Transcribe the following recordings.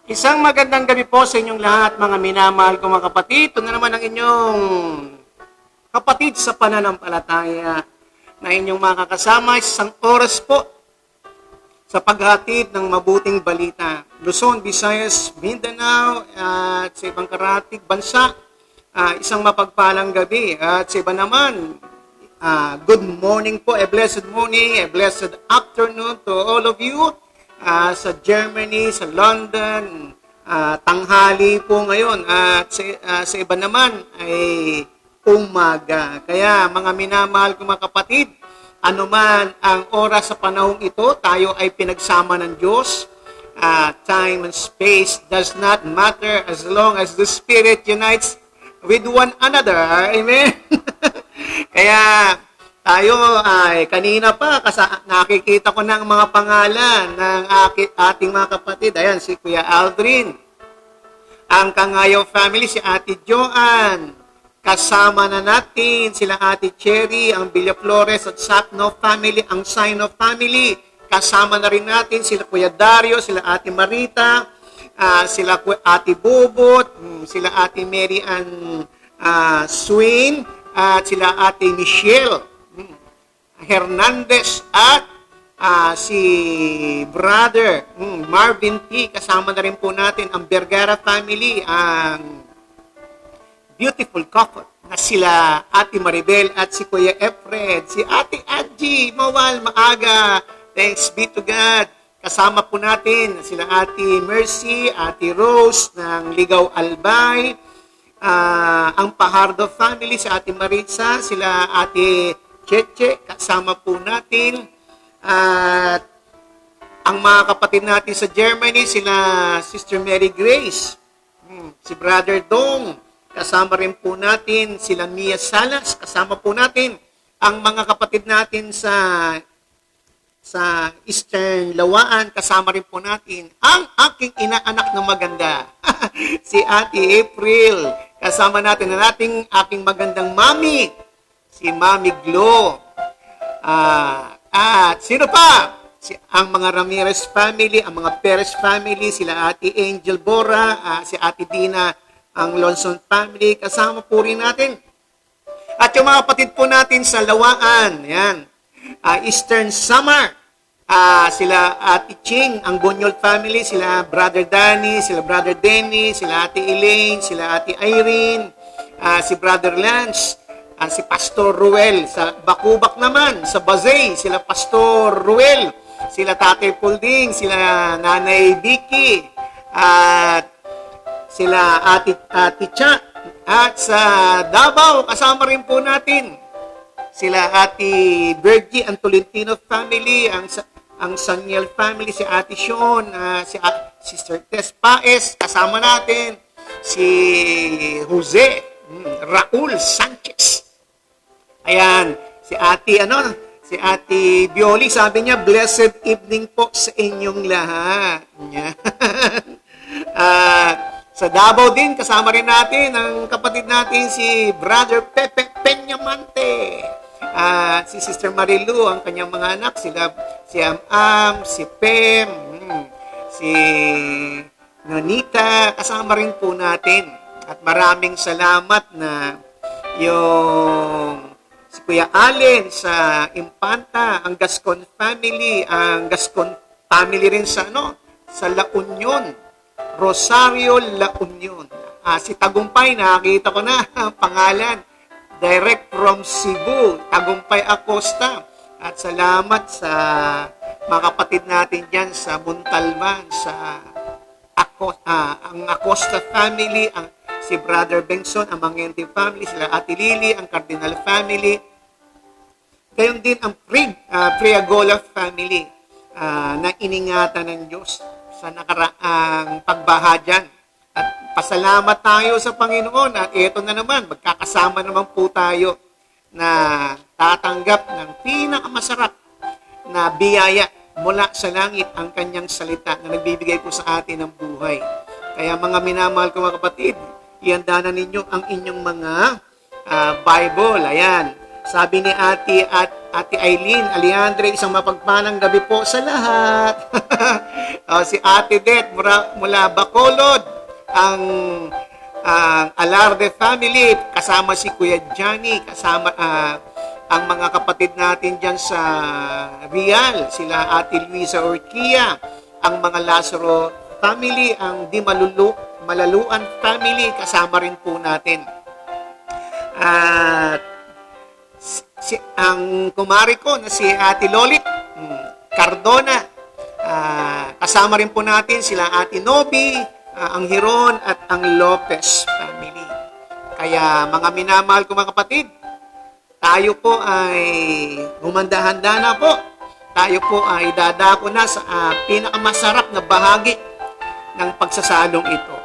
Isang magandang gabi po sa inyong lahat, mga minamahal ko mga kapatid. Ito na naman ang inyong kapatid sa pananampalataya na inyong makakasama isang oras po sa paghatid ng mabuting balita. Luzon, Visayas, Mindanao at sa ibang karatig bansa. Isang mapagpalang gabi. At sa iba naman, good morning po, a blessed morning, a blessed afternoon to all of you. Sa Germany, sa London, tanghali po ngayon at sa iba naman ay umaga. Kaya mga minamahal ko mga kapatid, anuman ang oras sa panahong ito, tayo ay pinagsama ng Diyos. Time and space does not matter as long as the Spirit unites with one another. Amen? Kaya tayo ay kanina pa nakikita ko ng mga pangalan ng ating mga kapatid. Ayan, si Kuya Aldrin, ang Kangayaw family, si Ate Joanne. Kasama na natin sila Ate Cherry, ang Villaflores at Sacno family, ang Sino family. Kasama na rin natin sila Kuya Dario, sila Ate Marita, sila Ate Bubot, sila Ate Mary Ann Swain, at sila Ate Michelle Hernandez at si Brother Marvin T. Kasama na rin po natin ang Vergara family, ang beautiful couple na sila Ate Maribel at si Kuya Efred, si Ate Angie, mawal maaga. Thanks be to God. Kasama po natin sila Ate Mercy, Ate Rose ng Ligaw Albay, ang Pahardo family, si Ate Maritza, sila Ate Cheche, kasama po natin. At ang mga kapatid natin sa Germany, sila Sister Mary Grace, si Brother Dong, kasama rin po natin sila Mia Salas, kasama po natin ang mga kapatid natin sa Eastern Lawaan, kasama rin po natin ang aking inaanak na maganda, si Ate April, kasama natin ang aking magandang mami, si Mami Glo. At sino pa? Ang mga Ramirez family, ang mga Perez family, sila Ate Angel Bora, si Ate Dina, ang Lonson family, kasama po rin natin. At yung mga kapatid po natin sa Lawaan, yan, Eastern Samar, sila Ate Ching, ang Bonyol family, sila Brother Danny, sila Brother Denny, sila Ate Elaine, sila Ate Irene, si Brother Lance, si Pastor Ruel. Sa Bakubak naman, sa Bazay, sila Pastor Ruel, sila Tatay Pulding, sila Nanay Vicky, at sila Ate Cha. At sa Davao, kasama rin po natin sila Ate Virgie, ang Tolentino family, ang Saniel family, si Ate Sean, si Sister Tess Paes, kasama natin si Jose Raul Sanchez. Ayan, si Ate Bioli, sabi niya, blessed evening po sa inyong lahat. Sa Davao din, kasama rin natin ang kapatid natin, si Brother Pepe Peñamante. Si Sister Marilu, ang kanyang mga anak, si Am, si Pem, si Nonita, kasama rin po natin. At maraming salamat na yung si Kuya Allen sa Impanta, ang Gascon family rin sa La Union, Rosario La Union. Si Tagumpay, nakakita ko na ang pangalan, direct from Cebu, Tagumpay Acosta. At salamat sa mga kapatid natin dyan sa Muntalban, ang Acosta family, si Brother Benson, ang Mangente family, sila Ate Lily, ang Cardinal family. Gayon din ang Priagola family na iningatan ng Diyos sa nakaraang pagbaha dyan. At pasalamat tayo sa Panginoon at ito na naman, magkakasama naman po tayo na tatanggap ng pinakamasarap na biyaya mula sa langit, ang kanyang salita na nagbibigay po sa atin ng buhay. Kaya mga minamahal ko mga kapatid, ihanda na ninyo ang inyong mga Bible. Ayan. Sabi ni Ate Eileen Aliandre, isang mapagpalang gabi po sa lahat. Si Ate Det mula Bacolod, ang Alarde family, kasama si Kuya Johnny, kasama ang mga kapatid natin dyan sa Real, sila Ate Luisa Orquia, ang mga Lazaro family, ang Di Malaluan family, kasama rin po natin. At ang kumari ko na si Ate Lolit Cardona, kasama rin po natin sila Ate Nobi, ang Hiron at ang Lopez family. Kaya mga minamahal ko mga kapatid, tayo po ay humanda-handa na po. Tayo po ay dadako na sa pinakamasarap na bahagi ng pagsasalong ito.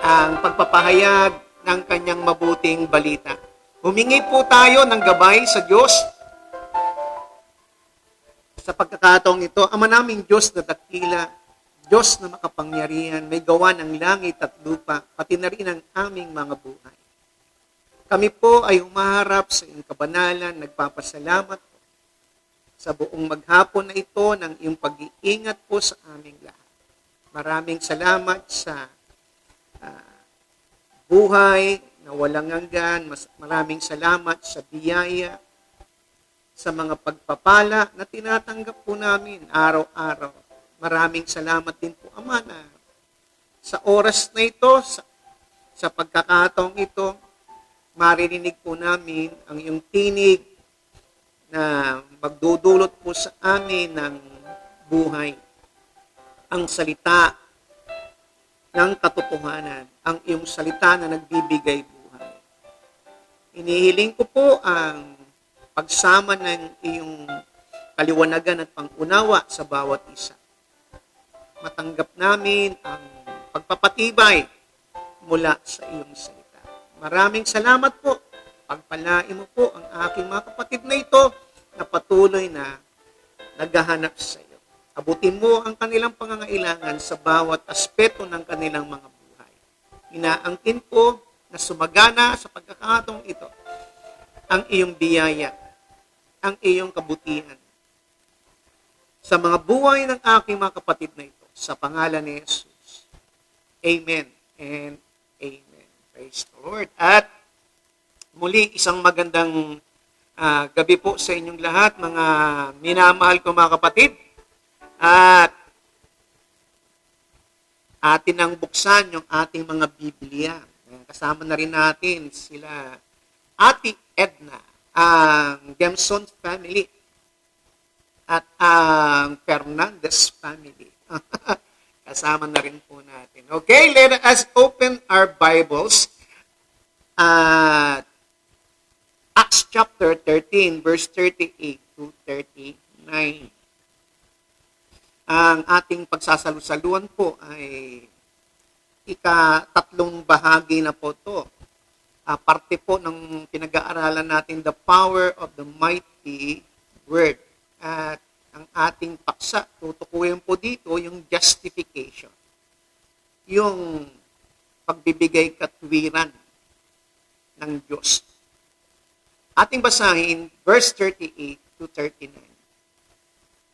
Ang pagpapahayag ng kanyang mabuting balita. Humingi po tayo ng gabay sa Diyos. Sa pagkakataong ito, Ama naming Diyos na dakila, Diyos na makapangyarihan, may gawa ng langit at lupa, pati na rin ang aming mga buhay. Kami po ay humaharap sa iyong kabanalan, nagpapasalamat po sa buong maghapon na ito ng iyong pag-iingat po sa aming lahat. Maraming salamat sa buhay na walang hanggan. Maraming salamat sa biyaya, sa mga pagpapala na tinatanggap po namin araw-araw. Maraming salamat din po, Ama, na sa oras na ito, sa pagkakataong ito, maririnig po namin ang iyong tinig na magdudulot po sa amin ng buhay. Ang salita ng katotohanan, ang iyong salita na nagbibigay buhay. Inihiling ko po ang pagsama ng iyong kaliwanagan at pangunawa sa bawat isa. Matanggap namin ang pagpapatibay mula sa iyong salita. Maraming salamat po. Pagpalain mo po ang aking mga kapatid na ito na patuloy na naghahanap sa iyo. Abutin mo ang kanilang pangangailangan sa bawat aspeto ng kanilang mga buhay. Inaangkin ko na sumagana sa pagkakataong ito ang iyong biyaya, ang iyong kabutihan sa mga buhay ng aking mga kapatid na ito. Sa pangalan ni Jesus. Amen and amen. Praise the Lord. At muli, isang magandang gabi po sa inyong lahat, mga minamahal ko mga kapatid. At atin ang buksan yung ating mga Biblia. Kasama na rin natin sila Ate Edna, ang Gemson family, at ang Fernandez family. Kasama na rin po natin. Okay, let us open our Bibles at Acts chapter 13, verse 38 to 39. Ang ating pagsasalusaluan po ay ika-tatlong bahagi na po ito. Parte po ng pinag-aaralan natin, the power of the mighty word. At ang ating paksa, tutukuyin po dito yung justification. Yung pagbibigay katwiran ng Diyos. Ating basahin, verse 38 to 39.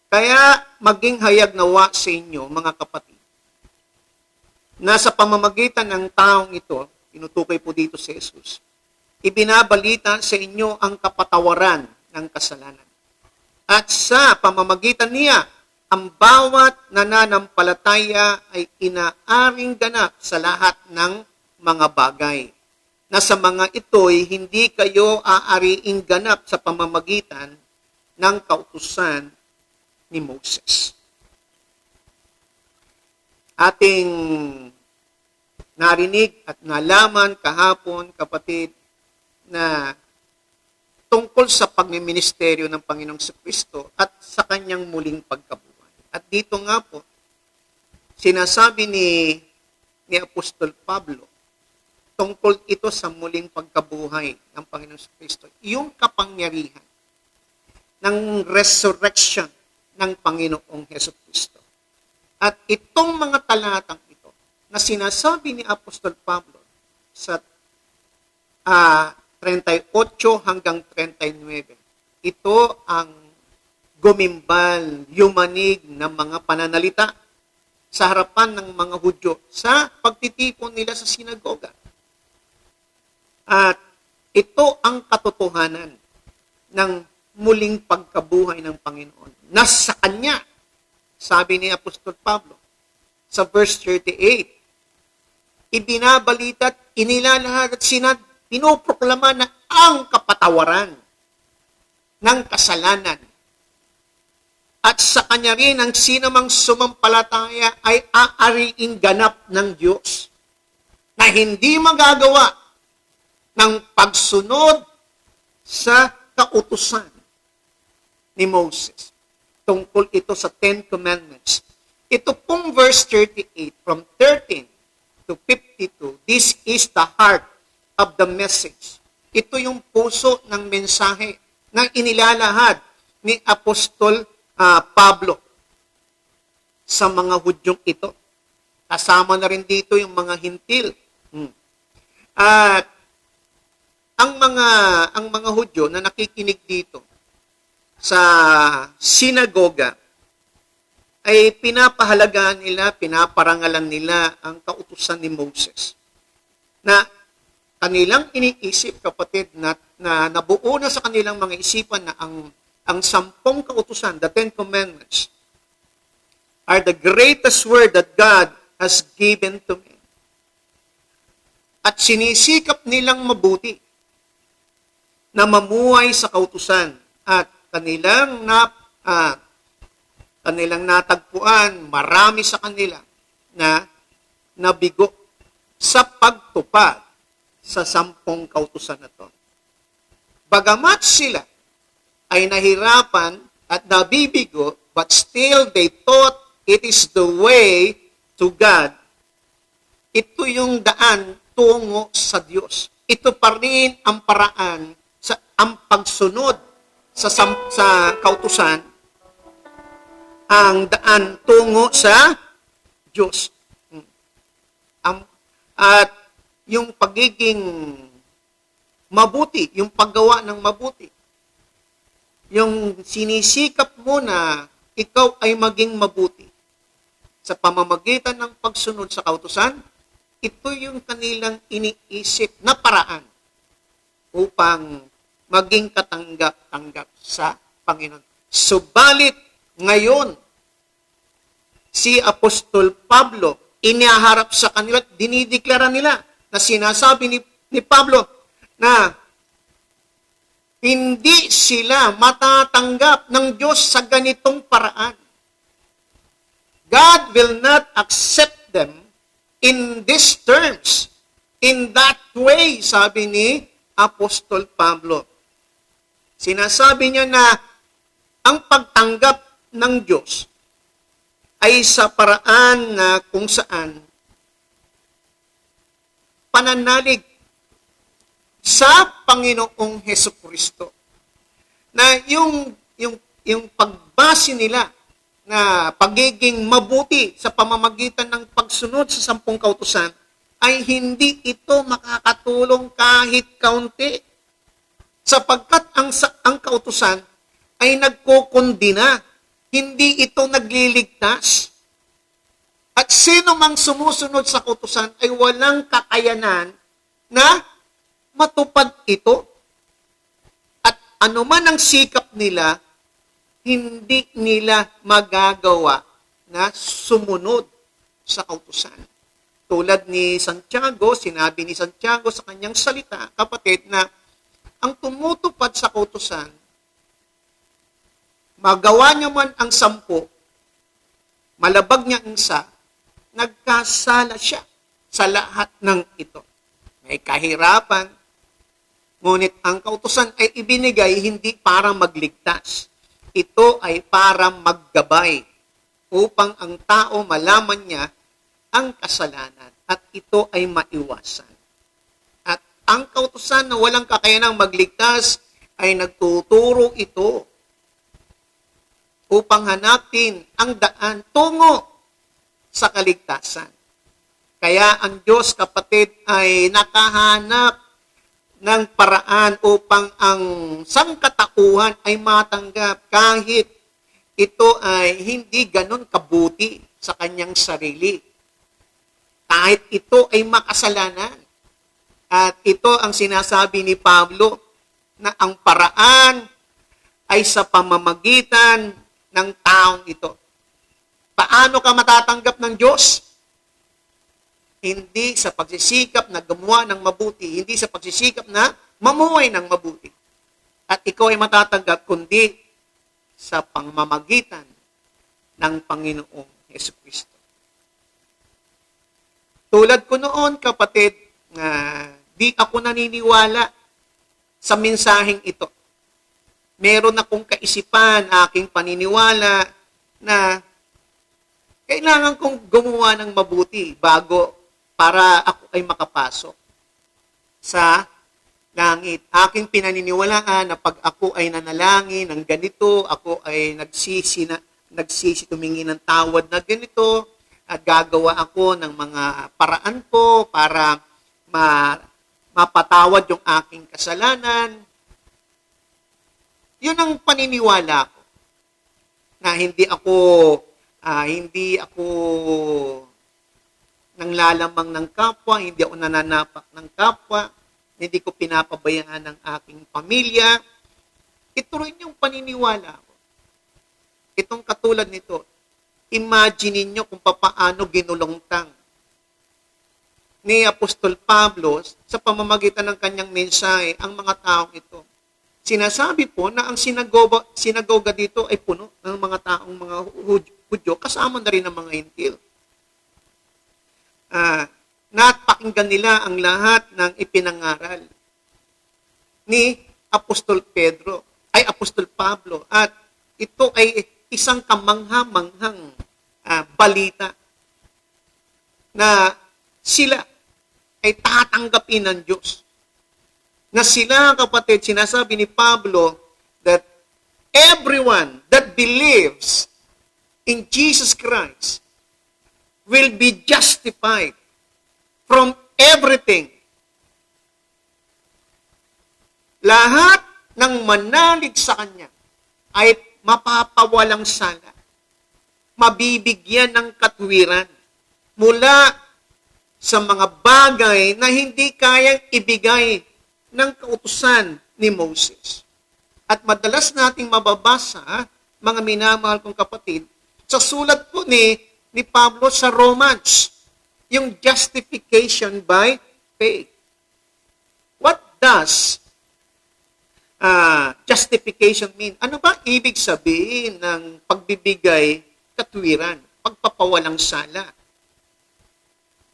Kaya maging hayag nawa sa inyo, mga kapatid, na sa pamamagitan ng taong ito, tinutukoy po dito si Jesus, ibinabalita sa inyo ang kapatawaran ng kasalanan. At sa pamamagitan niya, ang bawat nananampalataya ay inaaring ganap sa lahat ng mga bagay. Na sa mga ito'y hindi kayo aariing ganap sa pamamagitan ng kautusan ni Moses. Ating narinig at nalaman kahapon, kapatid, na tungkol sa pagmiministeryo ng Panginoong Kristo at sa kanyang muling pagkabuhay. At dito nga po, sinasabi ni Apostol Pablo, tungkol ito sa muling pagkabuhay ng Panginoong Kristo, yung kapangyarihan ng resurrection ng Panginoong Kristo. At itong mga talatang ito, na sinasabi ni Apostol Pablo sa 38 hanggang 39. Ito ang gumimbal, yumanig ng mga pananalita sa harapan ng mga Hudyo sa pagtitipon nila sa sinagoga. At ito ang katotohanan ng muling pagkabuhay ng Panginoon. Nasa Kanya, sabi ni Apostol Pablo sa verse 38, ibinabalita at inilalahad at pinoproklama na ang kapatawaran ng kasalanan. At sa Kanya rin ang sinamang sumampalataya ay aariing ganap ng Diyos na hindi magagawa ng pagsunod sa kautusan ni Moses. Tungkol ito sa Ten Commandments. Ito pong verse 38 from 13 to 52, this is the heart of the message. Ito yung puso ng mensahe na inilalahad ni Apostol Pablo sa mga Hudyong ito. Kasama na rin dito yung mga Hintil. At ang mga Hudyo na nakikinig dito sa sinagoga ay pinapahalagaan nila, pinaparangalan nila ang kautusan ni Moses. Na kanilang iniisip, kapatid, na nabuo na sa kanilang mga isipan na ang 10 kautusan, the 10 Commandments, are the greatest word that God has given to men. At sinisikap nilang mabuti na mamuhay sa kautusan at kanilang natagpuan, marami sa kanila na nabigo sa pagtupad sa 10 kautusan na to. Bagamat sila ay nahirapan at nabibigo, but still they thought it is the way to God. Ito yung daan tungo sa Diyos. Ito pa rin ang paraan sa ang pagsunod sa kautusan, ang daan tungo sa Diyos. At yung pagiging mabuti, yung paggawa ng mabuti, yung sinisikap mo na ikaw ay maging mabuti sa pamamagitan ng pagsunod sa kautusan, ito yung kanilang iniisip na paraan upang maging katanggap-tanggap sa Panginoon. Subalit ngayon, si Apostol Pablo, inihaharap sa kanila at dinideklara nila na sinasabi ni Pablo na hindi sila matatanggap ng Diyos sa ganitong paraan. God will not accept them in these terms, in that way, sabi ni Apostol Pablo. Sinasabi niya na ang pagtanggap ng Diyos ay sa paraan na kung saan pananalig sa Panginoong Hesukristo. Na yung pagbase nila na pagiging mabuti sa pamamagitan ng pagsunod sa 10 kautusan ay hindi ito makakatulong kahit kaunti. Sapagkat ang kautusan ay nagkukundina, hindi ito nagliligtas. At sino mang sumusunod sa kautusan ay walang kakayanan na matupad ito. At anuman ang sikap nila, hindi nila magagawa na sumunod sa kautusan. Tulad ni Santiago, sinabi ni Santiago sa kanyang salita, kapatid, na ang tumutupad sa kautusan, magawa niya man ang 10, malabag niya ang 1, nagkasala siya sa lahat ng ito. May kahirapan, ngunit ang kautusan ay ibinigay hindi para magligtas. Ito ay para maggabay upang ang tao malaman niya ang kasalanan at ito ay maiwasan. At ang kautusan na walang kakayanang magligtas ay nagtuturo ito upang hanapin ang daan tungo sa kaligtasan. Kaya ang Diyos, kapatid, ay nakahanap ng paraan upang ang sangkatauhan ay matanggap kahit ito ay hindi ganon kabuti sa kanyang sarili. Kahit ito ay makasalanan. At ito ang sinasabi ni Pablo na ang paraan ay sa pamamagitan ng taong ito. Paano ka matatanggap ng Diyos? Hindi sa pagsisikap na gumawa ng mabuti, hindi sa pagsisikap na mamuhay ng mabuti. At ikaw ay matatanggap kundi sa pamamagitan ng Panginoong Jesucristo. Tulad ko noon, kapatid, di ako naniniwala sa mensaheng ito. Meron akong kaisipan, aking paniniwala na kailangan kong gumawa ng mabuti bago para ako ay makapasok sa langit. Aking pinaniniwalaan na pag ako ay nanalangin ng ganito, ako ay nagsisi tumingin ng tawad na ganito, at gagawa ako ng mga paraan ko para mapatawad yung aking kasalanan. Yun ang paniniwala ko. Na hindi ako nanglalamang ng kapwa, hindi ako nananapak ng kapwa, hindi ko pinapabayaan ng aking pamilya. Ito rin yung paniniwala ko. Itong katulad nito, imagine niyo kung paano ginulongtang ni Apostol Pablo sa pamamagitan ng kanyang mensahe ang mga taong ito. Sinasabi po na ang sinagoga dito ay puno ng mga taong mga Hudyo, kasama na rin ng mga Hintil. Napakinggan nila ang lahat ng ipinangaral ni Apostol Pablo. At ito ay isang kamangha-manghang balita na sila ay tatanggapin ng Diyos. Na sila, kapatid, sinasabi ni Pablo that everyone that believes in Jesus Christ will be justified from everything. Lahat ng manalig sa Kanya ay mapapawalang sala, mabibigyan ng katwiran mula sa mga bagay na hindi kayang ibigay ng kautusan ni Moses. At madalas nating mababasa, mga minamahal kong kapatid, sa sulat po ni Pablo sa Romans, yung justification by faith. What does justification mean? Ano ba ibig sabihin ng pagbibigay katwiran, pagpapawalang sala?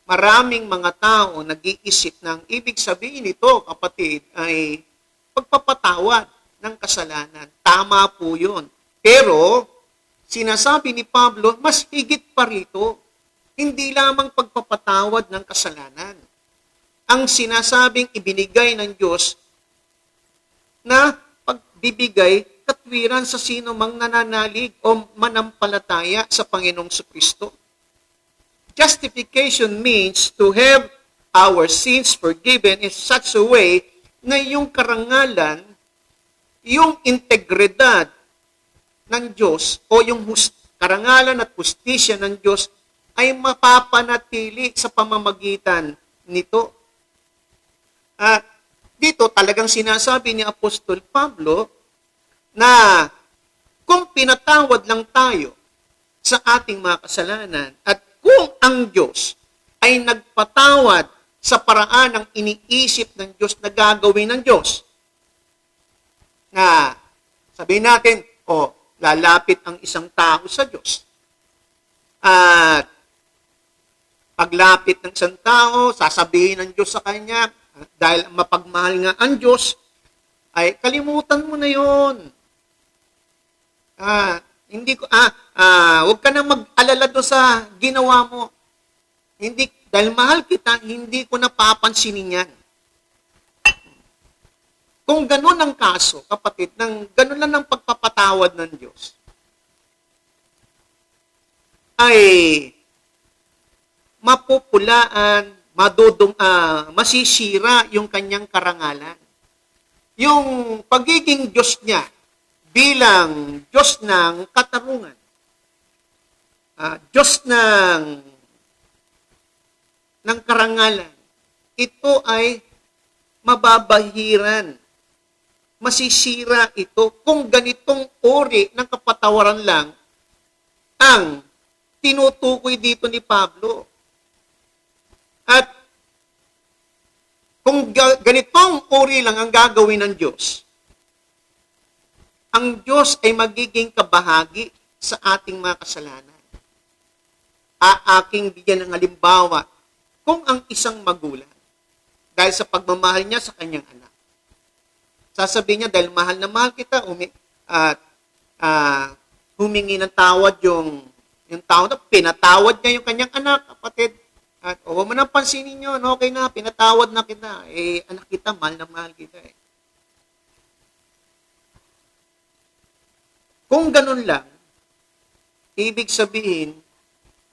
Maraming mga tao nag-iisip ng ibig sabihin nito, kapatid, ay pagpapatawad ng kasalanan. Tama po yun. Pero, sinasabi ni Pablo, mas higit pa rito. Hindi lamang pagpapatawad ng kasalanan. Ang sinasabing ibinigay ng Diyos na pagbibigay katwiran sa sino mang nananalig o manampalataya sa Panginoong Kristo. Justification means to have our sins forgiven in such a way na yung karangalan, yung integridad ng Diyos o yung karangalan at hustisya ng Diyos ay mapapanatili sa pamamagitan nito. At dito talagang sinasabi ni Apostol Pablo na kung pinatawad lang tayo sa ating mga kasalanan at kung ang Diyos ay nagpatawad sa paraan ng iniisip ng Diyos na gagawin ng Diyos, na sabihin natin, lalapit ang isang tao sa Diyos. At paglapit ng isang tao, sasabihin ng Diyos sa kanya, dahil mapagmahal nga ang Diyos, ay kalimutan mo na yon. Huwag ka na mag-alala doon sa ginawa mo. Hindi, dahil mahal kita, hindi ko napapansinin yan. Kung ganun ang kaso, kapatid, ganun lang ang pagpapatawad ng Diyos, ay mapupulaan, masisira yung kanyang karangalan. Yung pagiging Diyos niya bilang Diyos ng katarungan. Diyos ng karangalan, ito ay mababahiran. Masisira ito kung ganitong uri ng kapatawaran lang ang tinutukoy dito ni Pablo. At kung ganitong uri lang ang gagawin ng Diyos, ang Diyos ay magiging kabahagi sa ating mga kasalanan. Aking bigyan ng halimbawa kung ang isang magulang, dahil sa pagmamahal niya sa kanyang anak, sasabihin niya, dahil mahal na mahal kita, humingi ng tawad yung tao na pinatawad niya yung kanyang anak, kapatid. At huwag mo nang pansinin yun, okay na, pinatawad na kita. Anak kita, mahal na mahal kita. Kung ganun lang, ibig sabihin,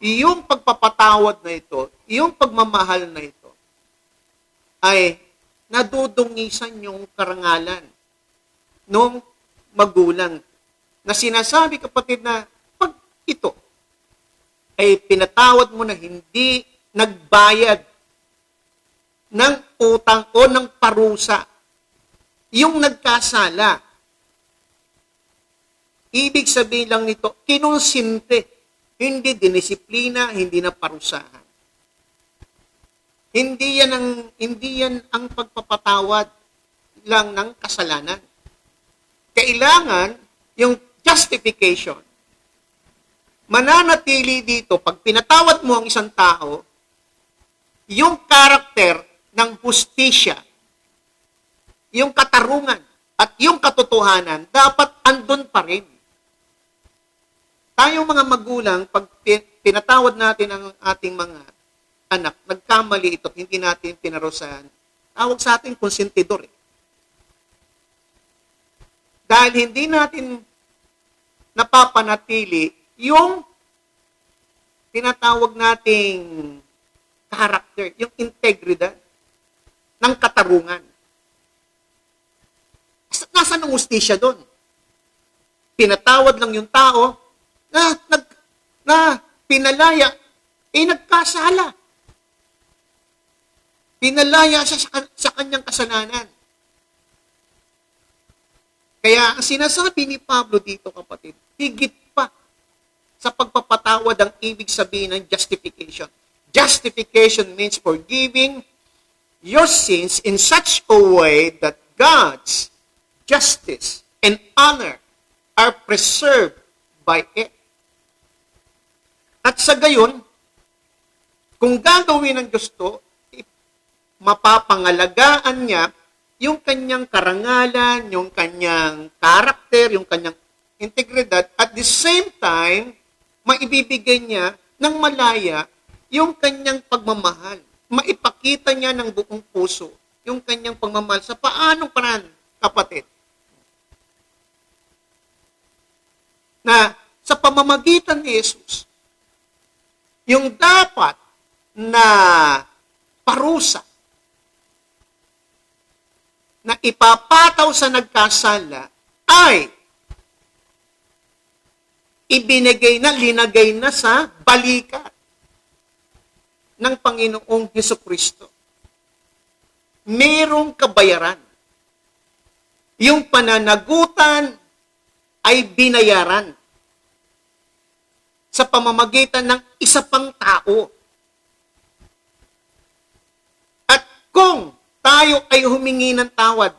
yung pagpapatawad na ito, yung pagmamahal na ito, ay nadudungisan yung karangalan ng magulang na sinasabi, kapatid, na pag ito ay pinatawad mo na hindi nagbayad ng utang o ng parusa, yung nagkasala, ibig sabihin lang nito, kinonsinte, hindi dinisiplina, hindi na parusahan. Hindi yan ang pagpapatawad lang ng kasalanan. Kailangan yung justification. Mananatili dito, pag pinatawad mo ang isang tao, yung karakter ng hustisya, yung katarungan, at yung katotohanan, dapat andun pa rin. Tayong mga magulang, pag pinatawad natin ang ating mga anak, nagkamali ito, hindi natin pinarusahan, tawag sa ating konsentidor. Dahil hindi natin napapanatili yung tinatawag nating character, yung integridad ng katarungan. Nasaan ang hustisya doon? Pinatawad lang yung tao na pinalaya, nagkasala. Pinalaya siya sa kanyang kasalanan. Kaya ang sinasabi ni Pablo dito, kapatid, higit pa sa pagpapatawad ang ibig sabihin ng justification. Justification means forgiving your sins in such a way that God's justice and honor are preserved by it. At sa gayon, kung gagawin ng gusto, mapapangalagaan niya yung kanyang karangalan, yung kanyang karakter, yung kanyang integridad, at the same time, maibibigay niya ng malaya yung kanyang pagmamahal. Maipakita niya ng buong puso yung kanyang pagmamahal. Sa paanong paraan, kapatid? Na sa pamamagitan ni Jesus, yung dapat na parusa na ipapataw sa nagkasala ay ibinigay na, linagay na sa balikat ng Panginoong Hesukristo. Merong kabayaran. Yung pananagutan ay binayaran sa pamamagitan ng isa pang tao. At kung tayo ay humingi ng tawad,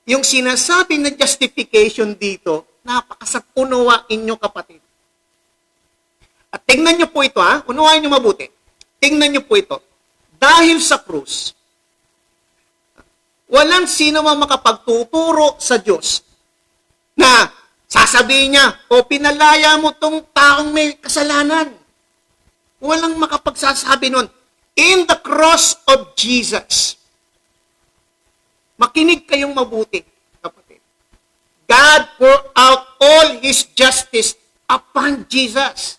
yung sinasabi na justification dito, napakasapunuwain nyo, kapatid. At tingnan nyo po ito, unawain nyo mabuti. Tingnan nyo po ito. Dahil sa krus, walang sino man makapagtuturo sa Diyos na sasabihin niya, pinalaya mo tong taong may kasalanan. Walang makapagsasabi nun. In the cross of Jesus, makinig kayong mabuti, kapatid. God poured out all His justice upon Jesus.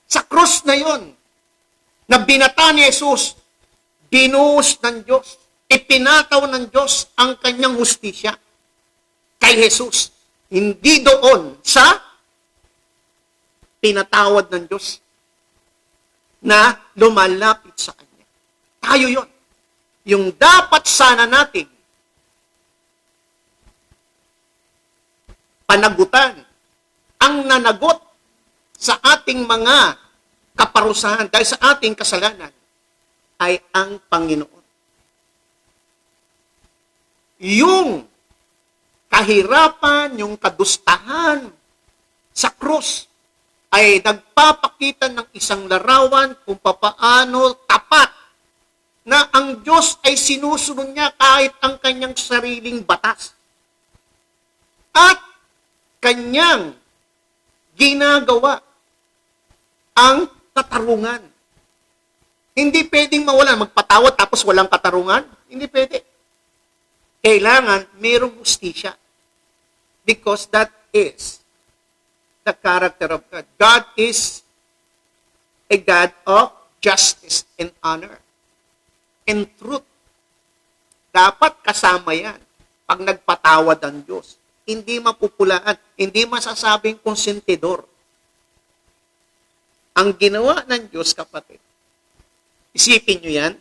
Sa krus na yon, na binata ni Jesus, binuhos ng Diyos, ipinataw ng Diyos ang kanyang hustisya kay Jesus. Hindi doon sa pinatawad ng Diyos na lumalapit sa Kanya. Tayo yon. Yung dapat sana nating panagutan, ang nanagot sa ating mga kaparusahan dahil sa ating kasalanan ay ang Panginoon. Yung kahirapan, yung kadustahan sa krus ay nagpapakita ng isang larawan kung papaano tapat na ang Diyos ay sinusunod niya kahit ang kanyang sariling batas. At kanyang ginagawa ang katarungan. Hindi pwedeng mawala, magpatawad tapos walang katarungan. Hindi pwede. Kailangan mayroong hustisya. Because that is the character of God. God is a God of justice and honor and truth. Dapat kasama yan pag nagpatawad ang Diyos. Hindi mapupulaan, hindi masasabing konsentidor. Ang ginawa ng Diyos, kapatid, isipin nyo yan,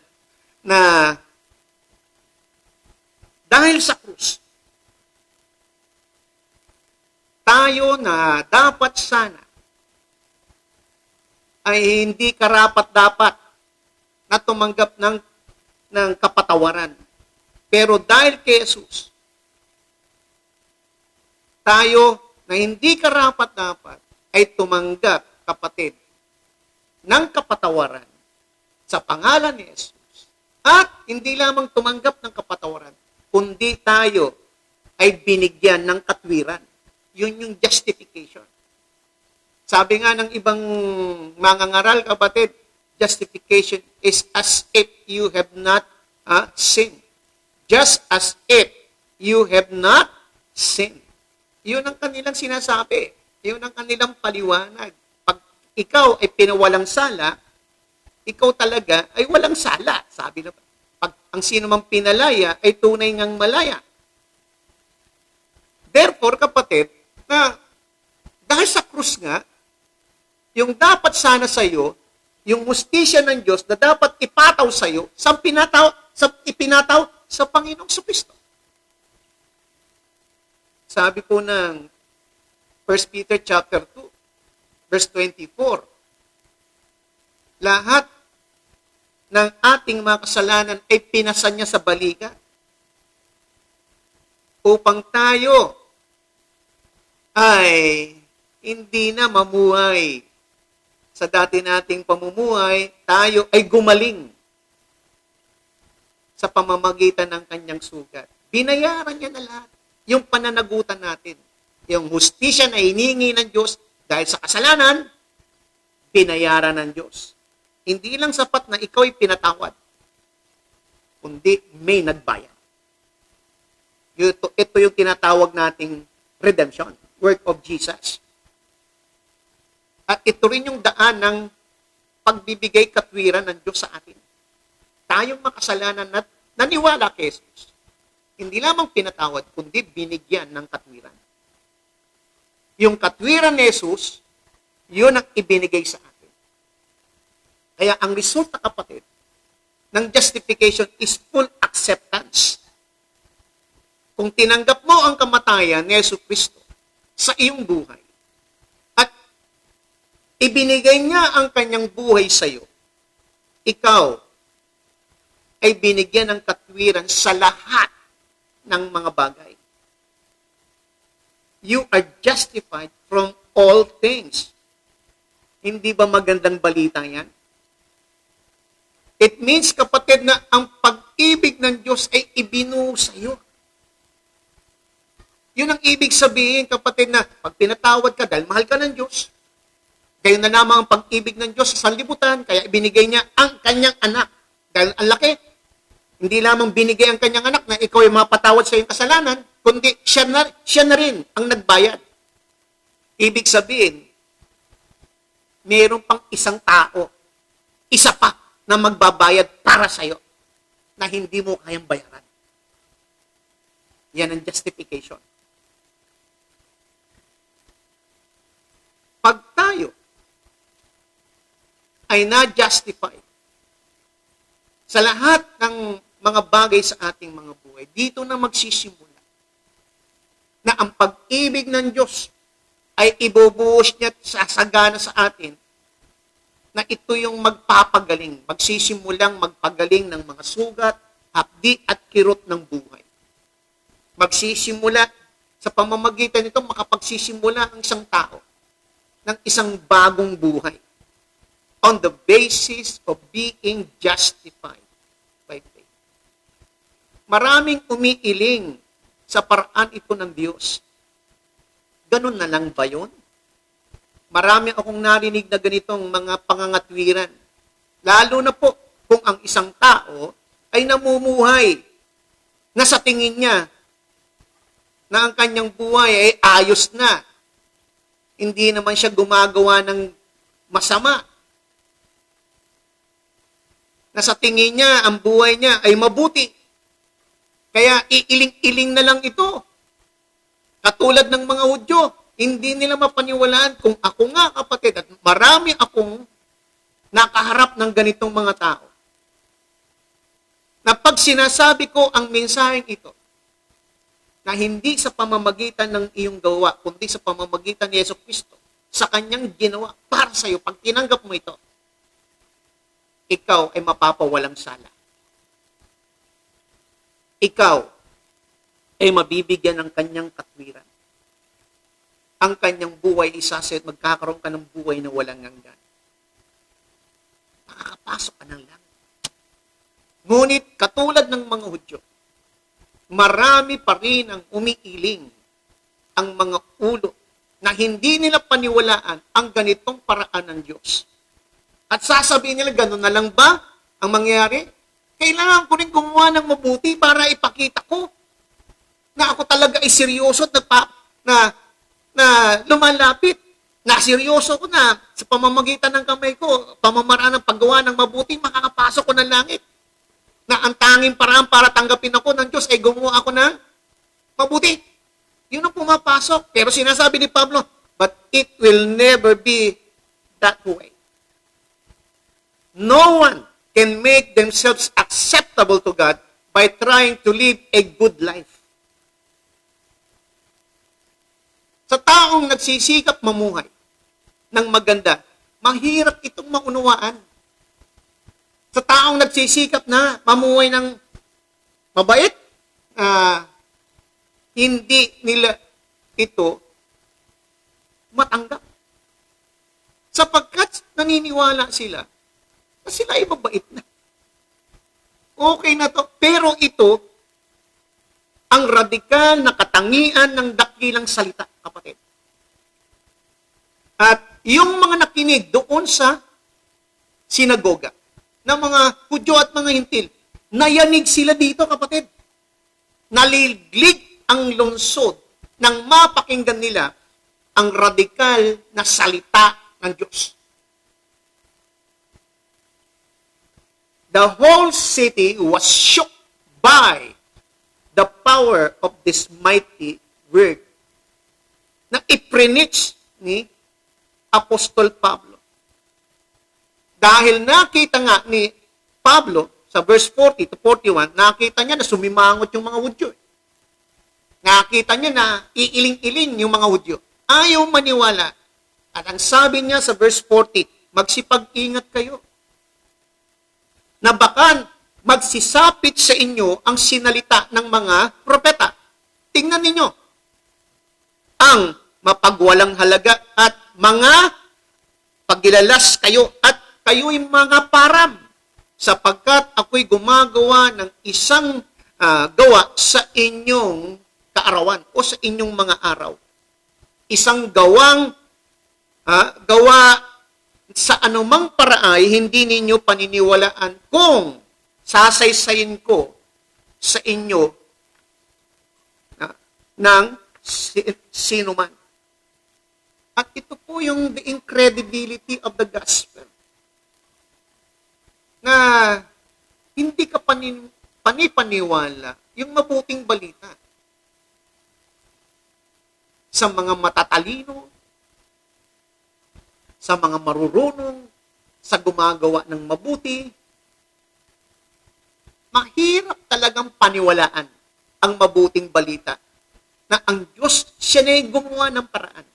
na dahil sa krus, tayo na dapat sana ay hindi karapat-dapat na tumanggap ng kapatawaran. Pero dahil kay Jesus, tayo na hindi karapat-dapat ay tumanggap, kapatid, ng kapatawaran sa pangalan ni Jesus. At hindi lamang tumanggap ng kapatawaran, kundi tayo ay binigyan ng katwiran. Yun yung justification. Sabi nga ng ibang mga ngaral, kapatid, justification is as if you have not sinned. Just as if you have not sinned. Yun ang kanilang sinasabi. Yun ang kanilang paliwanag. Pag ikaw ay pinawalang sala, ikaw talaga ay walang sala. Sabi na, pag ang sino mang pinalaya ay tunay ngang malaya. Therefore, kapatid, na dahil sa krus nga, yung dapat sana sa iyo, yung hustisya ng Diyos na dapat ipataw sa iyo, ipinataw sa Panginoong Kristo. Sabi po ng 1 Peter chapter 2, verse 24, lahat ng ating mga kasalanan ay pinasa niya sa balikat upang tayo ay hindi na mamuhay sa dati nating pamumuhay, tayo ay gumaling sa pamamagitan ng kanyang sugat. Binayaran niya na lahat. Yung pananagutan natin, yung hustisya na hinihingi ng Diyos dahil sa kasalanan, binayaran ng Diyos. Hindi lang sapat na ikaw ay pinatawad, kundi may nagbayad. Ito yung tinatawag nating redemption, work of Jesus. At ito rin yung daan ng pagbibigay katwiran ng Diyos sa atin. Tayong makasalanan na naniwala kay Jesus. Hindi lamang pinatawad, kundi binigyan ng katwiran. Yung katwiran ni Jesus, yun ang ibinigay sa atin. Kaya ang resulta, kapatid, ng justification is full acceptance. Kung tinanggap mo ang kamatayan ni Yesu Kristo sa iyong buhay, at ibinigay niya ang kanyang buhay sa iyo, ikaw ay binigyan ng katwiran sa lahat ng mga bagay. You are justified from all things. Hindi ba magandang balita yan? It means, kapatid, na ang pag-ibig ng Diyos ay ibinuo sa iyo. Yun ang ibig sabihin, kapatid, na pag pinatawad ka dahil mahal ka ng Diyos, kayo na lamang ang pag-ibig ng Diyos sa sanlibutan, kaya ibinigay niya ang kanyang anak. Dahil ang laki, hindi lamang binigay ang kanyang anak na ikaw ay mapatawad sa iyong kasalanan, kundi siya na rin ang nagbayad. Ibig sabihin, mayroon pang isang tao, isa pa, na magbabayad para sa iyo na hindi mo kayang bayaran. Yan ang justification. Pag tayo ay na-justify sa lahat ng mga bagay sa ating mga buhay, dito na magsisimula na ang pag-ibig ng Diyos ay ibubuhos niya at sasagana sa atin na ito yung magpapagaling, magsisimulang magpagaling ng mga sugat, hapdi at kirot ng buhay. Magsisimula, sa pamamagitan nito, makapagsisimula ang isang tao ng isang bagong buhay on the basis of being justified by faith. Maraming umiiling sa paraan ito ng Diyos. Ganun na lang ba yun? Marami akong narinig na ganitong mga pangangatwiran. Lalo na po kung ang isang tao ay namumuhay na sa tingin niya na ang kanyang buhay ay ayos na. Hindi naman siya gumagawa ng masama. Na sa tingin niya, ang buhay niya ay mabuti. Kaya iiling-iling na lang ito. Katulad ng mga Hudyo, hindi nila mapaniwalaan kung ako nga, kapatid, at marami akong nakaharap ng ganitong mga tao. Na pag sinasabi ko ang mensaheng ito, na hindi sa pamamagitan ng iyong gawa, kundi sa pamamagitan ni Yesu Kristo, sa kanyang ginawa para sa iyo, pag tinanggap mo ito, ikaw ay mapapawalang sala. Ikaw ay mabibigyan ng kanyang katwiran. Ang kanyang buhay isasay at magkakaroon ka ng buhay na walang hanggan. Makakapasok ka ng langit. Ngunit katulad ng mga Hudyo, marami pa rin ang umiiling ang mga ulo na hindi nila paniwalaan ang ganitong paraan ng Diyos. At sasabihin nila, gano'n na lang ba ang mangyari? Kailangan ko rin gumawa ng mabuti para ipakita ko na ako talaga ay seryoso at na lumalapit. Na seryoso ko na sa pamamagitan ng kamay ko, pamamaraan ng paggawa ng mabuti, makakapasok ko ng langit. Na ang tanging paraan para tanggapin ako ng Diyos ay gumawa ako ng mabuti. Yun ang pumapasok. Pero sinasabi ni Pablo, but it will never be that way. No one can make themselves acceptable to God by trying to live a good life. Sa taong nagsisikap mamuhay ng maganda, mahirap itong maunawaan. Sa taong nagsisikap na mamuhay ng mabait, hindi nila ito matanggap. Sapagkat naniniwala sila na sila ay mabait na. Okay na to. Pero ito, ang radikal na katangian ng dakilang salita, kapatid. At yung mga nakinig doon sa sinagoga, ng mga Hudyo at mga Hintil, nayanig sila dito, kapatid. Naliglig ang lungsod nang mapakinggan nila ang radikal na salita ng Diyos. The whole city was shook by the power of this mighty word na iprenich ni Apostol Pablo. Dahil nakita nga ni Pablo sa verse 40 to 41, nakita niya na sumimangot yung mga Hudyo. Nakita niya na iiling-iling yung mga Hudyo. Ayaw maniwala. At ang sabi niya sa verse 40, magsipag-ingat kayo. Na baka magsisapit sa inyo ang sinalita ng mga propeta. Tingnan ninyo. Ang mapagwalang halaga at mga pagilalas kayo at kayo'y mga param sapagkat ako'y gumagawa ng isang gawa sa inyong kaarawan o sa inyong mga araw. Isang gawa sa anumang paraay hindi ninyo paniniwalaan kung sasaysayin ko sa inyo ng sino man. At ito po yung the incredibility of the gospel. Na hindi ka panipaniwala yung mabuting balita sa mga matatalino, sa mga marurunong, sa gumagawa ng mabuti, mahirap talagang paniwalaan ang mabuting balita na ang Diyos, siya na'y gumawa ng paraan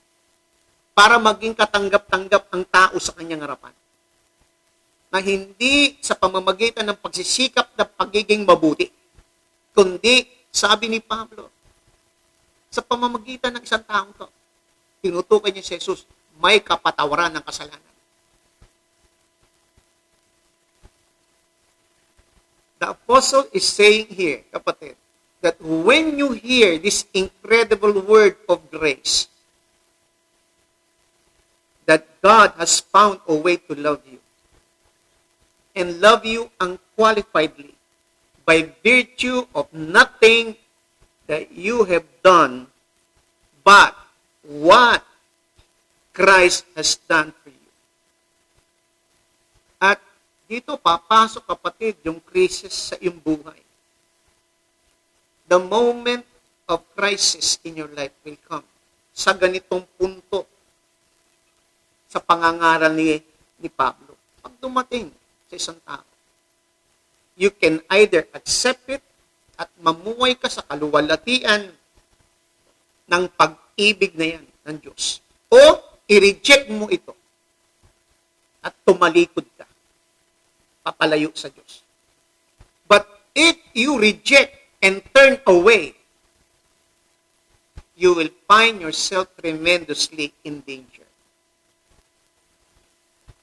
para maging katanggap-tanggap ang tao sa kanyang harapan. Na hindi sa pamamagitan ng pagsisikap na pagiging mabuti, kundi, sabi ni Pablo, sa pamamagitan ng isang taong to, tinutukoy niya si Jesus, may kapatawaran ng kasalanan. The apostle is saying here, kapatid, that when you hear this incredible word of grace, that God has found a way to love you, and love you unqualifiedly by virtue of nothing that you have done, but what Christ has done for you. At dito papasok, kapatid, yung crisis sa iyong buhay. The moment of crisis in your life will come sa ganitong punto sa pangangaral ni Pablo. Pag dumating sa isang tao, you can either accept it at mamuhay ka sa kaluwalhatian ng pag-ibig na yan ng Diyos. O i-reject mo ito at tumalikod ka, papalayo sa Diyos. But if you reject and turn away, you will find yourself tremendously in danger.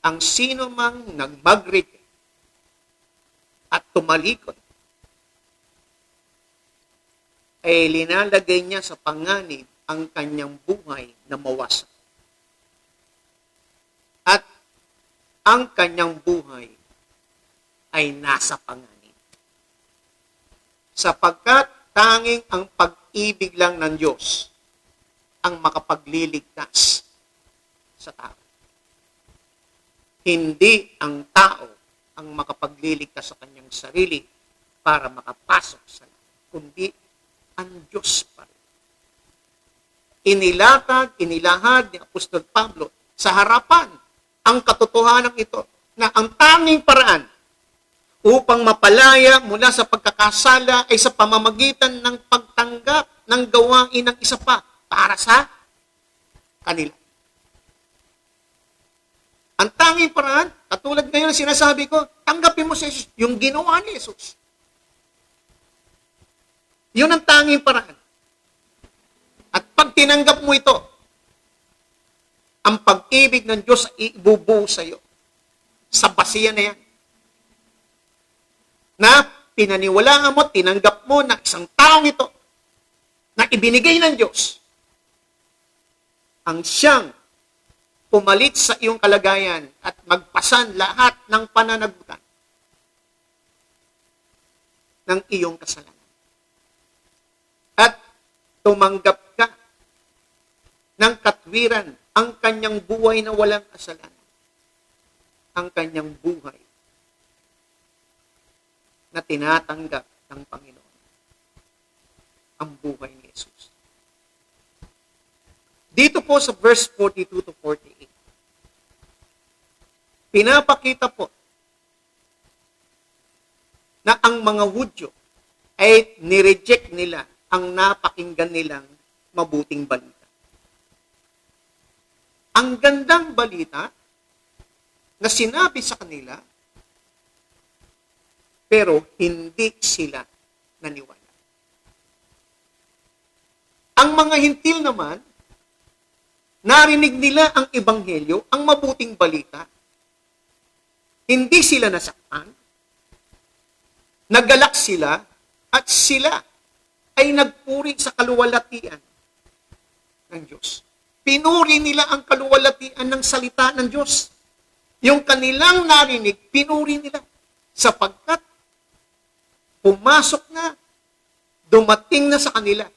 Ang sino mang nag-reject at tumalikod ay linalagay niya sa panganib ang kanyang buhay na mawasak. At ang kanyang buhay ay nasa panganib. Sapagkat tanging ang pag-ibig lang ng Diyos ang makapagliligtas sa tao. Hindi ang tao ang makapagliligtas sa kanyang sarili para makapasok sa langit, kundi ang Diyos pa rin. Inilahad ni Apostol Pablo sa harapan ang katotohanan ito na ang tanging paraan upang mapalaya mula sa pagkakasala ay sa pamamagitan ng pagtanggap ng gawain ng isa pa para sa kanila. Ang tanging paraan, katulad ngayon ang sinasabi ko, tanggapin mo si Jesus, yung ginawa ni Jesus. Yun ang tanging paraan. At pag tinanggap mo ito, ang pag-ibig ng Diyos ay ibubuo sa iyo. Sa basihan na yan. Na pinaniwalaan mo, tinanggap mo na isang taong ito na ibinigay ng Diyos ang siyang pumalit sa iyong kalagayan at magpasan lahat ng pananagutan ng iyong kasalanan. At tumanggap ka ng katwiran ang kanyang buhay na walang kasalanan. Ang kanyang buhay na tinatanggap ng Panginoon. Ang buhay ni Jesus. Dito po sa verse 42 to 48, pinapakita po na ang mga Hudyo ay nireject nila ang napakinggan nilang mabuting balita. Ang gandang balita na sinabi sa kanila, pero hindi sila naniwala. Ang mga hintil naman, narinig nila ang ebanghelyo, ang mabuting balita. Hindi sila nasaktan. Nagalak sila at sila ay nagpuri sa kaluwalhatian ng Diyos. Pinuri nila ang kaluwalhatian ng salita ng Diyos. Yung kanilang narinig, pinuri nila. Sapagkat pumasok na, dumating na sa kanila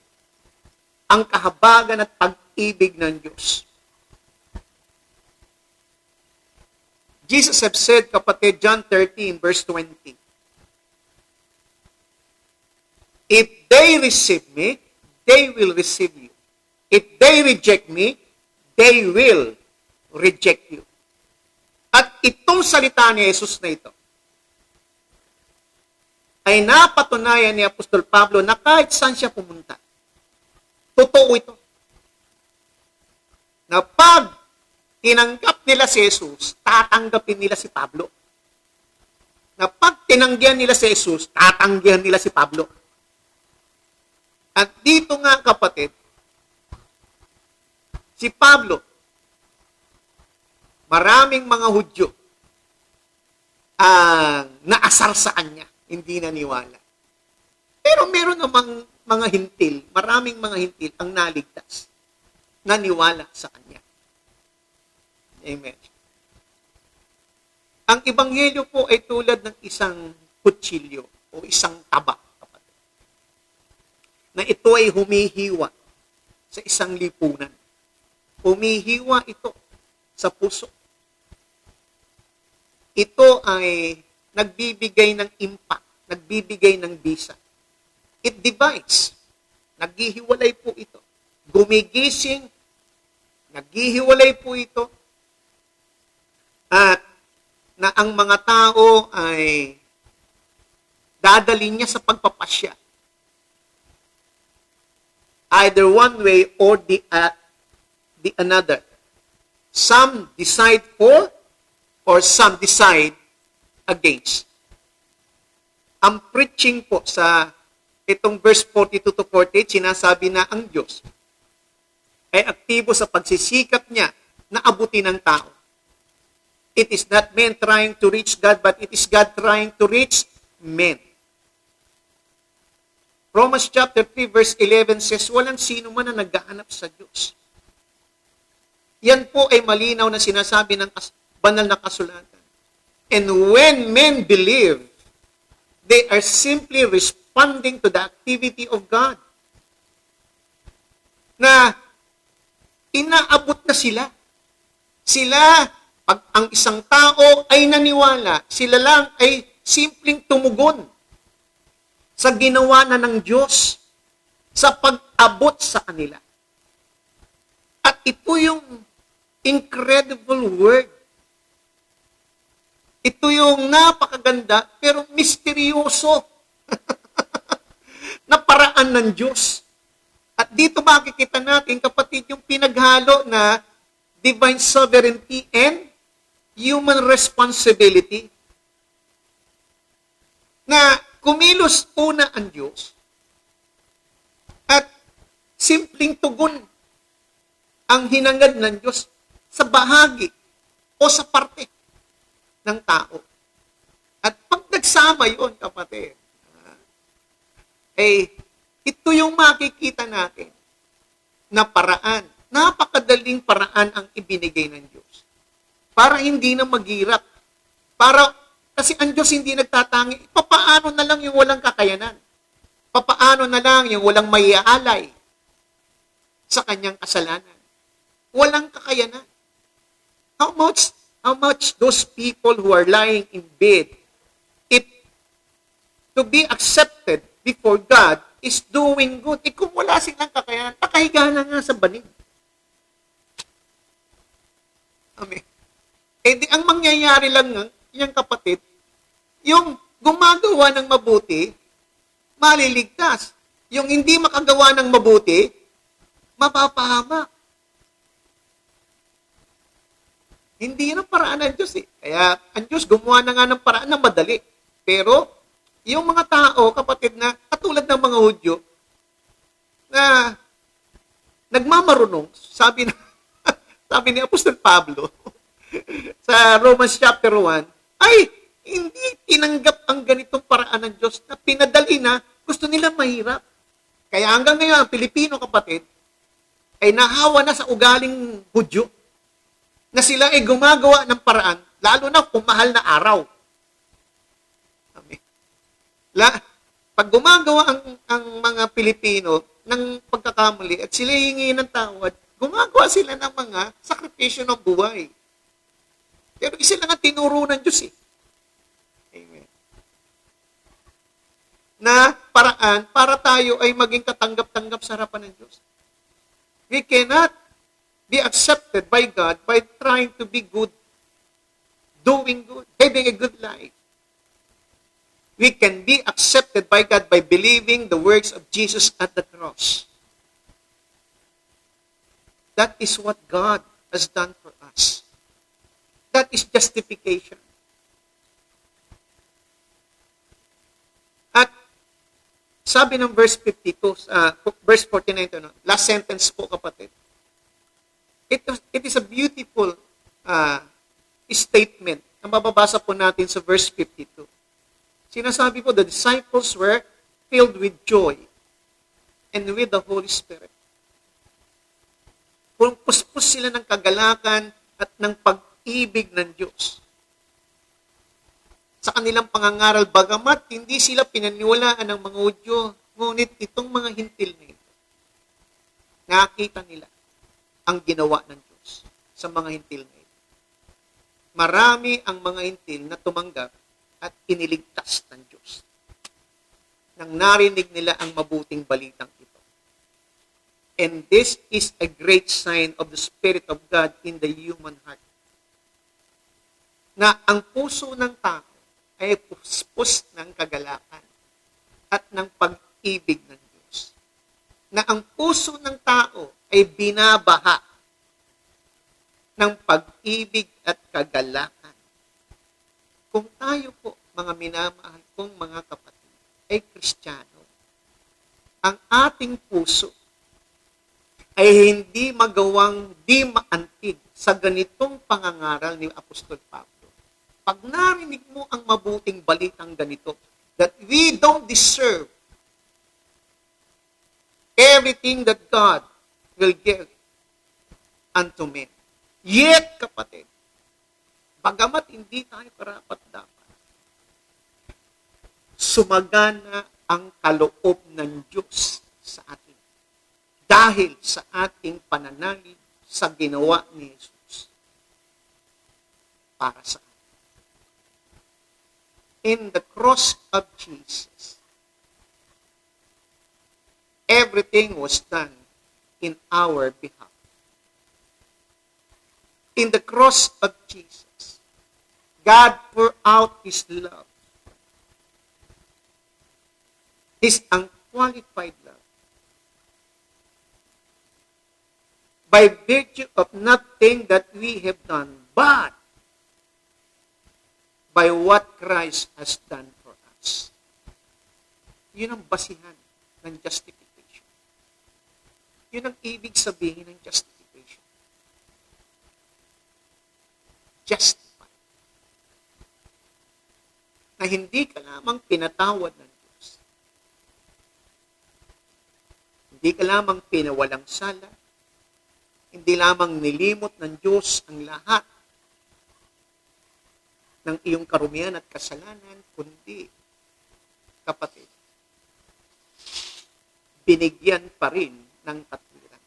ang kahabagan at pag-ibig ng Diyos. Jesus have said, kapatid, John 13, verse 20, if they receive me, they will receive you. If they reject me, they will reject you. At itong itong salita ni Jesus na ito ay napatunayan ni Apostol Pablo na kahit saan siya pumunta, totoo ito. Na pag tinanggap nila si Jesus, tatanggapin nila si Pablo. Na pag tinanggihan nila si Jesus, tatanggihan nila si Pablo. At dito nga, kapatid, si Pablo, maraming mga Hudyo ang naasar sa kanya, hindi naniwala. Pero meron namang mga hintil, maraming mga hintil ang naligtas, naniwala sa kanya. Amen. Ang ebanghelyo po ay tulad ng isang kutsilyo o isang taba, kapatid, na ito ay humihiwa sa isang lipunan. Humihiwa ito sa puso. Ito ay nagbibigay ng impact, nagbibigay ng bisa. It divides. Naghihiwalay po ito. Gumigising, naghihiwalay po ito. At na ang mga tao ay dadalhin niya sa pagpapasya. Either one way or the another. Some decide for or some decide against. Ang preaching po sa itong verse 42 to 48, sinasabi na ang Diyos ay aktibo sa pagsisikap niya na abutin ng tao. It is not men trying to reach God, but it is God trying to reach men. Romans chapter 3 verse 11 says, walang sino man na naghahanap sa Diyos. Yan po ay malinaw na sinasabi ng banal na kasulatan. And when men believe, they are simply responding to the activity of God. Na inaabot na sila. Sila, pag ang isang tao ay naniwala, sila lang ay simpleng tumugon sa ginawa na ng Diyos sa pag-abot sa kanila. At ito yung incredible word. Ito yung napakaganda pero misteryoso na paraan ng Diyos. At dito makikita natin, kapatid, yung pinaghalo na divine sovereignty and human responsibility. Na kumilos una ang Diyos at simpleng tugon ang hinangad ng Diyos sa bahagi o sa parte ng tao. At pag nagsama yun, kapatid, ito yung makikita natin na paraan. Napakadaling paraan ang ibinigay ng Diyos. Para hindi na maghirap. Kasi ang Diyos hindi nagtatangi. Papaano na lang yung walang kakayanan? Papaano na lang yung walang maiaalay sa kanyang kasalanan? Walang kakayanan. How much those people who are lying in bed, if to be accepted before God is doing good. Kung wala silang kakayanan, nakahiga na nga sa banig. Amen. Di ang mangyayari lang yung kapatid, yung gumagawa ng mabuti, maliligtas. Yung hindi makagawa ng mabuti, mapapahamak. Hindi yun ang paraan ng Diyos . Kaya ang Diyos gumawa na nga ng paraan na madali. Pero yung mga tao, kapatid, na katulad ng mga Hudyo, na nagmamarunong, sabi ni Apostol Pablo, sa Romans chapter 1, ay hindi tinanggap ang ganitong paraan ng Diyos na pinadali na gusto nila mahirap. Kaya hanggang ngayon, ang Pilipino, kapatid, ay nahawa na sa ugaling Hudyo na sila ay gumagawa ng paraan, lalo na kung mahal na araw. Amen. Pag gumagawa ang mga Pilipino ng pagkakamali at sila hingi ng tawad, gumagawa sila ng mga sakripisyo ng buhay. Pero isa lang ang tinuro ng Diyos . Amen. Na paraan para tayo ay maging katanggap-tanggap sa harapan ng Diyos. We cannot be accepted by God by trying to be good doing good, having a good life. We can be accepted by God by believing the works of Jesus at the cross. That is what God has done for us. That is justification. At sabi ng verse 52, verse 49, last sentence po kapatid, it is a beautiful statement na mababasa po natin sa verse 52. Sinasabi po, the disciples were filled with joy and with the Holy Spirit. Puspos sila ng kagalakan at ng pag-ibig ng Diyos. Sa kanilang pangangaral, bagamat hindi sila pinaniwalaan ng mga Hudyo, ngunit itong mga hintil na ito, nakita nila ang ginawa ng Diyos sa mga hintil na ito. Marami ang mga hintil na tumanggap at iniligtas ng Diyos nang narinig nila ang mabuting balitang ito. And this is a great sign of the Spirit of God in the human heart. Na ang puso ng tao ay puspos ng kagalakan at ng pag-ibig ng Diyos. Na ang puso ng tao ay binabaha ng pag-ibig at kagalakan. Kung tayo po, mga minamahal kong mga kapatid, ay Kristiyano, ang ating puso ay hindi magawang di maantig sa ganitong pangangaral ni Apostol Pablo. Pag narinig mo ang mabuting balitang ganito, that we don't deserve everything that God will give unto men. Yet, kapatid, bagamat hindi tayo karapat-dapat, sumagana ang kaloob ng Diyos sa atin dahil sa ating pananalig sa ginawa ni Jesus para sa atin. In the cross of Jesus, everything was done in our behalf. In the cross of Jesus, God poured out His love, His unqualified love, by virtue of nothing that we have done, but by what Christ has done for us. Yun ang basihan ng justification. Yun ang ibig sabihin ng justification. Justified. Na hindi ka lamang pinatawad ng Diyos. Hindi ka lamang pinawalang sala. Hindi lamang nilimot ng Diyos ang lahat ng iyong karumihan at kasalanan, kundi, kapatid, binigyan pa rin ng katwiran.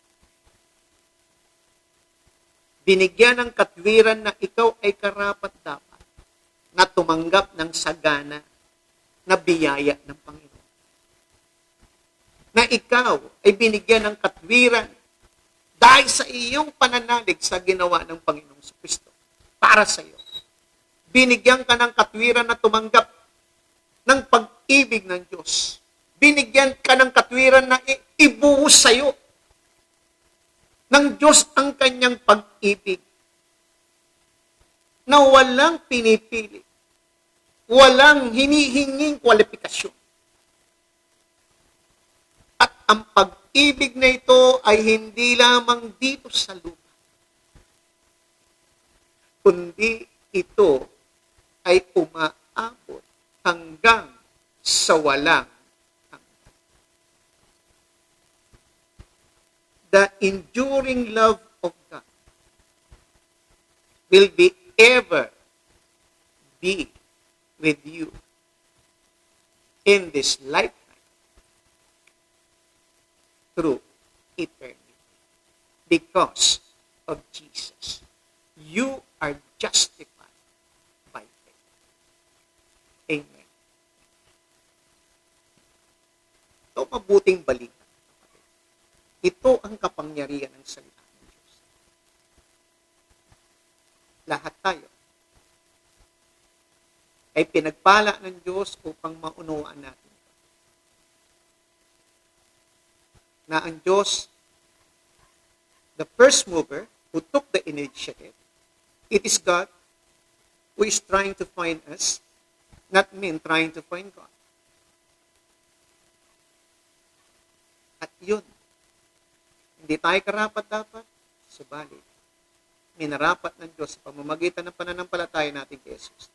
Binigyan ng katwiran na ikaw ay karapat-dapat na tumanggap ng sagana na biyaya ng Panginoon. Na ikaw ay binigyan ng katwiran dahil sa iyong pananalig sa ginawa ng Panginoong Kristo para sa iyo. Binigyan ka ng katwiran na tumanggap ng pag-ibig ng Diyos. Binigyan ka ng katwiran na ibuhos sa iyo ng Diyos ang kanyang pag-ibig na walang pinipili, walang hinihinging kwalifikasyon. At ang pag-ibig na ito ay hindi lamang dito sa lupa, kundi ito ay umaabot hanggang sa walang hanggan. The enduring love of God will be ever be with you in this lifetime through eternity because of Jesus. You are justified by faith. Amen. Ito mabuting balita. Ito ang kapangyarihan ng salita ng Diyos. Lahat tayo ay pinagpala ng Diyos upang maunawaan natin na ang Diyos, the first mover who took the initiative, it is God who is trying to find us, not men trying to find God. At yun, hindi tayo karapat-dapat, subalit, minarapat ng Diyos sa pamamagitan ng pananampalataya natin kay Jesus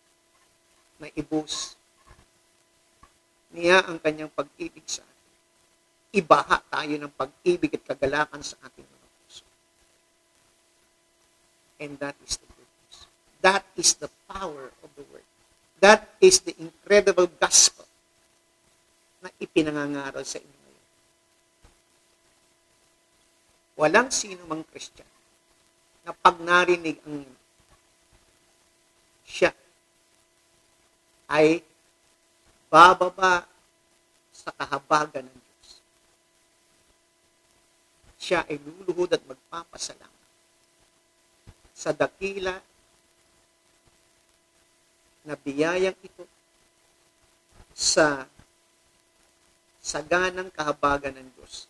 na ibus niya ang kanyang pag-ibig sa atin. Ibaha tayo ng pag-ibig at kagalakan sa ating mga puso. And that is the good news. That is the power of the Word. That is the incredible gospel na ipinangangaral sa inyo ngayon. Walang sino mang Christian na pag narinig ang siya ay bababa sa kahabagan ng Diyos. Siya ay luluhod at magpapasalamat sa dakila na biyayang ito sa saganang kahabagan ng Diyos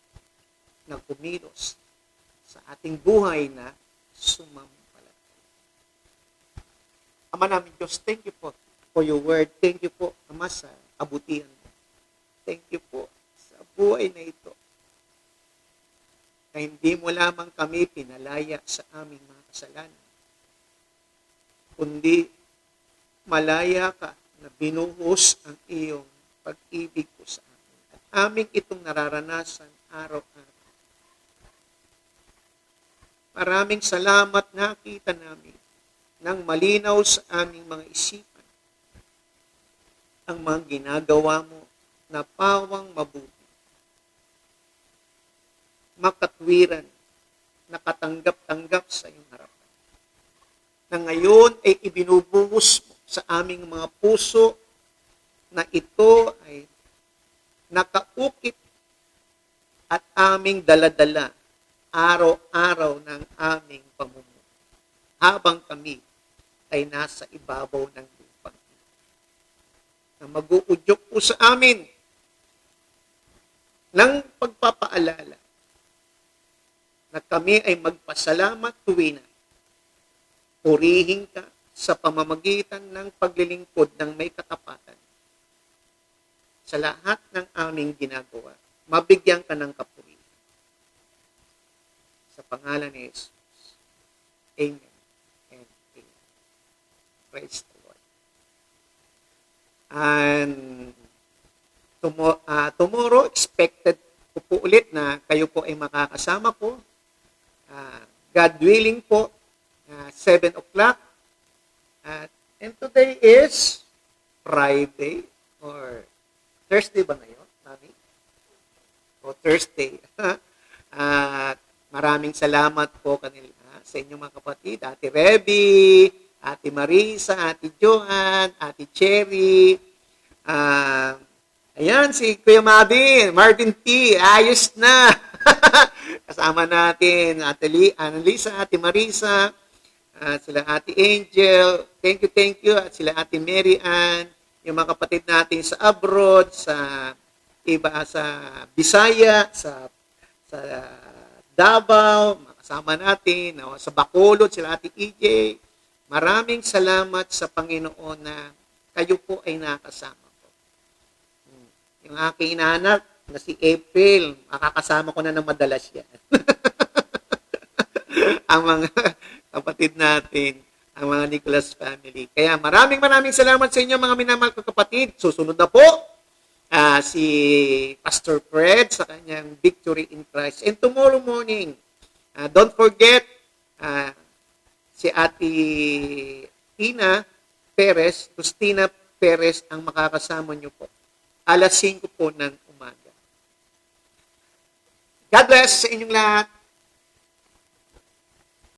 na kumilos sa ating buhay na sumampalataya. Ama namin Diyos, thank you po for your word. Thank you po, Ama, sa kabutihan mo. Thank you po sa buhay na ito. Na hindi mo lamang kami pinalaya sa aming mga kasalanan, kundi malaya ka na binuhos ang iyong pag-ibig ko sa amin. At aming itong nararanasan araw-araw. Maraming salamat, nakita namin ng malinaw sa aming mga isipan ang mga ginagawa mo na pawang mabuti, makatwiran, nakatanggap-tanggap sa iyong harapan. Na ngayon ay ibinubuhos mo sa aming mga puso na ito ay nakaukit at aming daladala araw-araw ng aming pamumuhay habang kami ay nasa ibabaw ng lupa. Na mag-uudyok po sa amin ng pagpapaalala na kami ay magpasalamat tuwina. Purihin ka sa pamamagitan ng paglilingkod ng may katapatan. Sa lahat ng aming ginagawa, mabigyan ka ng kapurihan. Sa pangalan ni Jesus. Amen and amen. Praise the Lord. And tomorrow, expected ko po ulit na kayo po ay makakasama po. God willing po, 7 o'clock. And today is Friday or Thursday ba ngayon, Mami? O Thursday. At maraming salamat po kanila sa inyong mga kapatid. Ate Reby, Ate Marisa, Ate Joanne, Ate Cherry. Ayan, si Kuya Marvin T. Ayos na. Kasama natin, Ate Annalisa, Ate Marisa, sila Ate Angel. Thank you. At sila Ate Mary Ann, yung mga kapatid natin sa abroad, sa iba sa Bisaya, sa Davao, makasama natin, sa Bacolod, sila Ate EJ. Maraming salamat sa Panginoon na kayo po ay nakasama ko. Yung aking inaanak na si April, makakasama ko na ng madalas yan. Ang mga kapatid natin, ang mga Nicholas family. Kaya maraming salamat sa inyo mga minamahal ko kapatid. Susunod na po si Pastor Fred sa kanyang Victory in Christ. And tomorrow morning, don't forget si Ate Tina Perez ang makakasama nyo po. Alas 5 po ng umaga. God bless sa inyong lahat.